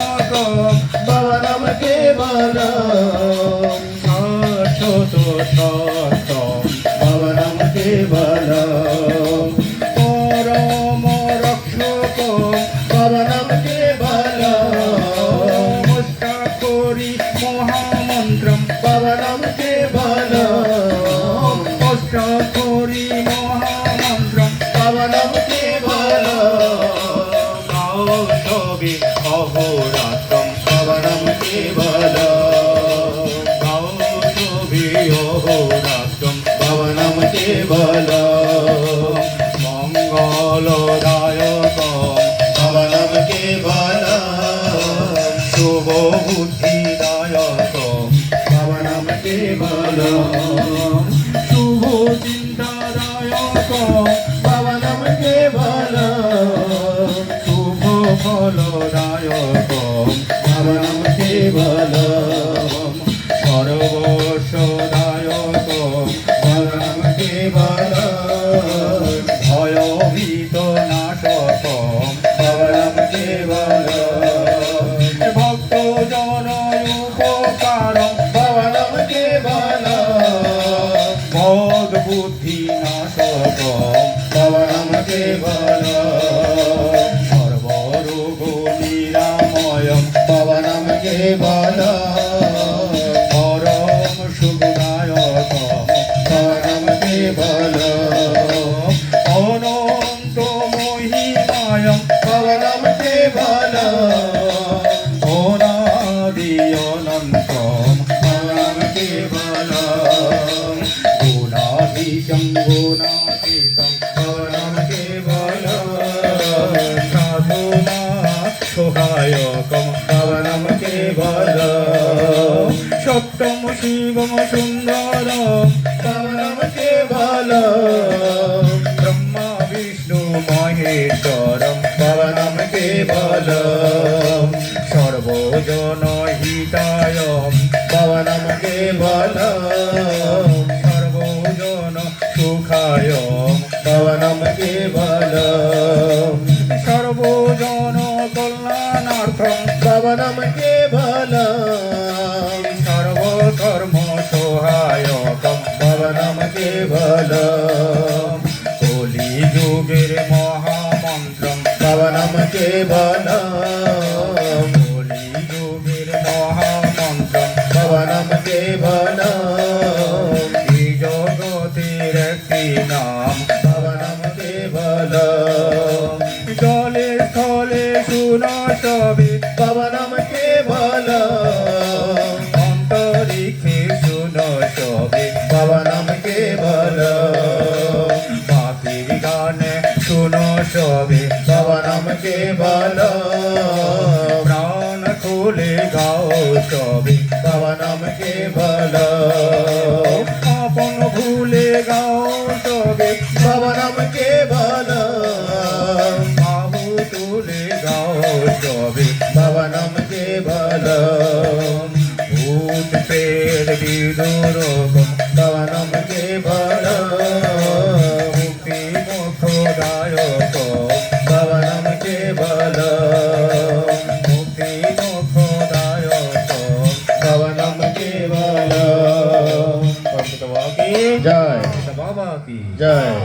भवनं केवलं भवनं केवलं परम रक्षक भवनं केवलं अष्टाक्षरी महामन्त्रं भवनं केवलं अष्टाक्षरी महामन्त्रं भवनं केवलं गावसवि अहोरात्रं भवनं केवलं गावसवि अहोरात्रं भवनं केवलं मङ्गलदायकं भवनं केवलं शुभबुद्धिदायकं भवनं केवलं शुभचिन्तादायकं भवनं केवलं शुभफलदायकं भवनं केवलं सर्वस्वदायकं भवनं केवलं भयभीतनाशकं भवनं केवलं भक्तजनोपकारं भवनं केवलं भोगबुद्धिनाशकं भवनं केवलं सर्वरोगनिरामयं भवनं केवलं परम सुखदायकं भवनं केवलं अनन्तमहिमायं भवनं केवलं अनादि अनन्तं भवनं केवलं गुणाधीशं गुणातीतं भवनं केवलं साधुना सहायकं भवनं केवलं सत्यं शिवं सुन्दरं भवनं केवलं ब्रह्मा विष्णु महेश्वरं भवनं केवलं सर्वजनहितायं भवनं केवलं सर्वजन सुखायं भवनं केवलं सर्वजन कल्याणार्थं भवनं केवलं सर्वधर्म सहायकं भवनं केवलं कलियुगेर महामन्त्रं भवनं केवलं कलियुगेर महामन्त्रं भवनं केवलं এই জগতের একটি নাম ভবనం কেবলম জলে স্থলে সুনসবে ভবనం কেবলম অন্তরিক্ষে সুনসবে ভবనం কেবলম পাখির গানে সুনসবে ভবనం কেবলম প্রাণ খুলে গাও সবে ভবనం কেবলম আপন ভুলে গাও সবে ভবనం কেবলম বাহু তুলে গাও সবে ভবనం কেবলম ভূত প্রেত বিদুরকম ভবనం কেবলম মুক্তি মোক্ষদায়কম ভবనం কেবলম মুক্তি মোক্ষদায়কম ভবనం কেবলম। जय बाबा की जय।